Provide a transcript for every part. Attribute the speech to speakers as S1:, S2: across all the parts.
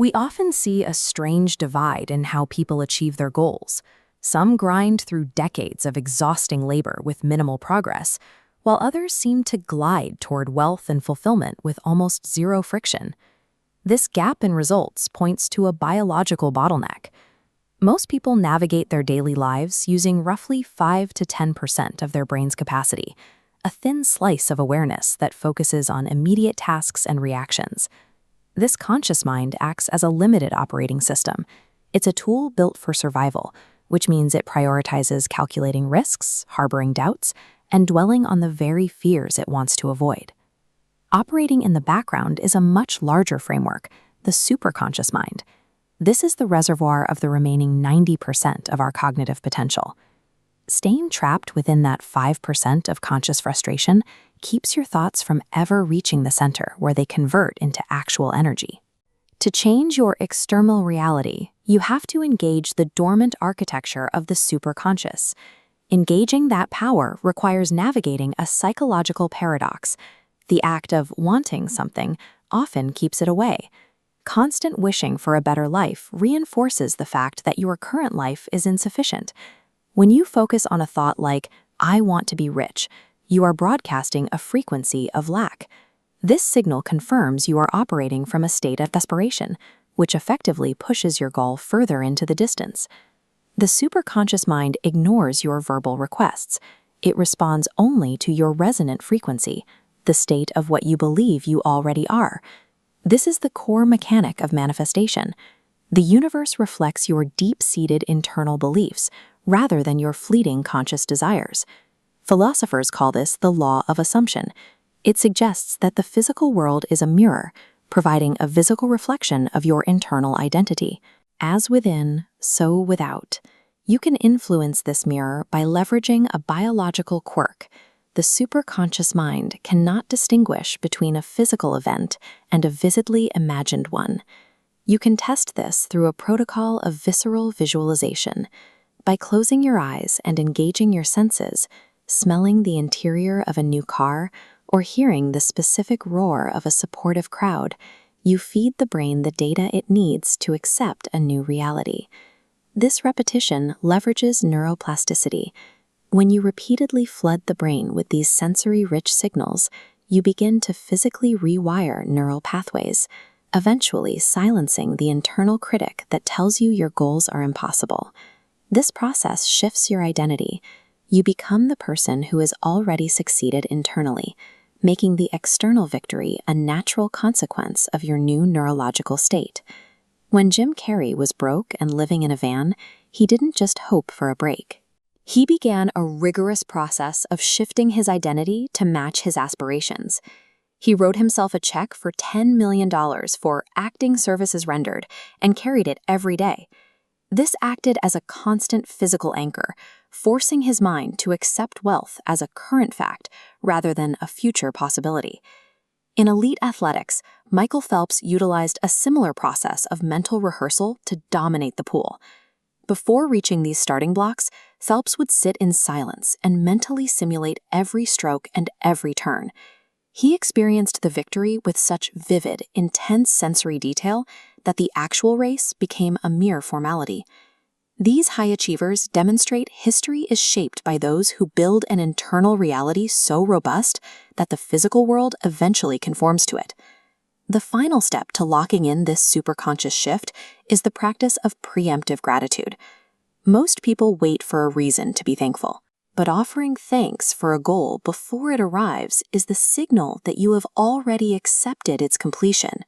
S1: We often see a strange divide in how people achieve their goals. Some grind through decades of exhausting labor with minimal progress, while others seem to glide toward wealth and fulfillment with almost zero friction. This gap in results points to a biological bottleneck. Most people navigate their daily lives using roughly 5 to 10% of their brain's capacity, a thin slice of awareness that focuses on immediate tasks and reactions. This conscious mind acts as a limited operating system. It's a tool built for survival, which means it prioritizes calculating risks, harboring doubts, and dwelling on the very fears it wants to avoid. Operating in the background is a much larger framework, the superconscious mind. This is the reservoir of the remaining 90% of our cognitive potential. Staying trapped within that 5% of conscious frustration keeps your thoughts from ever reaching the center where they convert into actual energy. To change your external reality, you have to engage the dormant architecture of the superconscious. Engaging that power requires navigating a psychological paradox. The act of wanting something often keeps it away. Constant wishing for a better life reinforces the fact that your current life is insufficient. When you focus on a thought like, "I want to be rich," you are broadcasting a frequency of lack. This signal confirms you are operating from a state of desperation, which effectively pushes your goal further into the distance. The superconscious mind ignores your verbal requests. It responds only to your resonant frequency, the state of what you believe you already are. This is the core mechanic of manifestation. The universe reflects your deep-seated internal beliefs rather than your fleeting conscious desires. Philosophers call this the law of assumption. It suggests that the physical world is a mirror, providing a visible reflection of your internal identity. As within, so without. You can influence this mirror by leveraging a biological quirk. The superconscious mind cannot distinguish between a physical event and a vividly imagined one. You can test this through a protocol of visceral visualization. By closing your eyes and engaging your senses, smelling the interior of a new car, or hearing the specific roar of a supportive crowd, you feed the brain the data it needs to accept a new reality. This repetition leverages neuroplasticity. When you repeatedly flood the brain with these sensory-rich signals, you begin to physically rewire neural pathways, eventually silencing the internal critic that tells you your goals are impossible. This process shifts your identity. You become the person who has already succeeded internally, making the external victory a natural consequence of your new neurological state. When Jim Carrey was broke and living in a van, he didn't just hope for a break. He began a rigorous process of shifting his identity to match his aspirations. He wrote himself a check for $10 million for acting services rendered and carried it every day. This acted as a constant physical anchor, forcing his mind to accept wealth as a current fact rather than a future possibility. In elite athletics, Michael Phelps utilized a similar process of mental rehearsal to dominate the pool. Before reaching these starting blocks, Phelps would sit in silence and mentally simulate every stroke and every turn. He experienced the victory with such vivid, intense sensory detail that the actual race became a mere formality. These high achievers demonstrate history is shaped by those who build an internal reality so robust that the physical world eventually conforms to it. The final step to locking in this superconscious shift is the practice of preemptive gratitude. Most people wait for a reason to be thankful, but offering thanks for a goal before it arrives is the signal that you have already accepted its completion.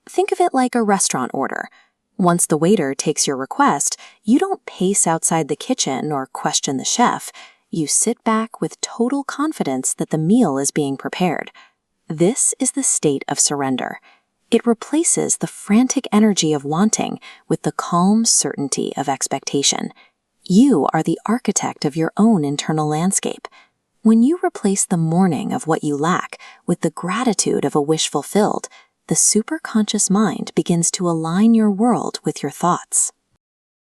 S1: Think of it like a restaurant order. Once the waiter takes your request, you don't pace outside the kitchen or question the chef. You sit back with total confidence that the meal is being prepared. This is the state of surrender. It replaces the frantic energy of wanting with the calm certainty of expectation. You are the architect of your own internal landscape. When you replace the mourning of what you lack with the gratitude of a wish fulfilled, the superconscious mind begins to align your world with your thoughts.